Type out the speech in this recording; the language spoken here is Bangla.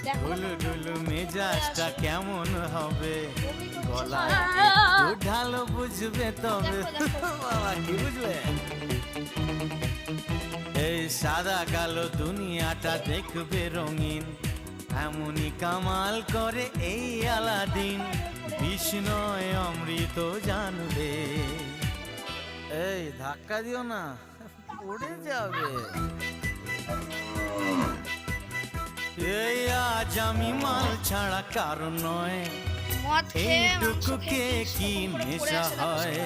ঢুলু ঢুলু মেজাজটা কেমন হবে, গলায় একটু ঢালো বুঝবে তবে। বাবা কি বুঝলে? এই সাদা কালো দুনিয়াটা দেখবে রঙিন, এমনই কামাল করে এই আলাদিন, বিষ্ণয় অমৃত জানবে। এই ধাক্কা দিও না, পড়ে যাবে। এই আজ আমি মাল ছাড়া কারণ নয়, মদ খেয়ে মাংস এইটুকু কে খেয়ে কি পড়ে নেশা আছে দেখো হয়।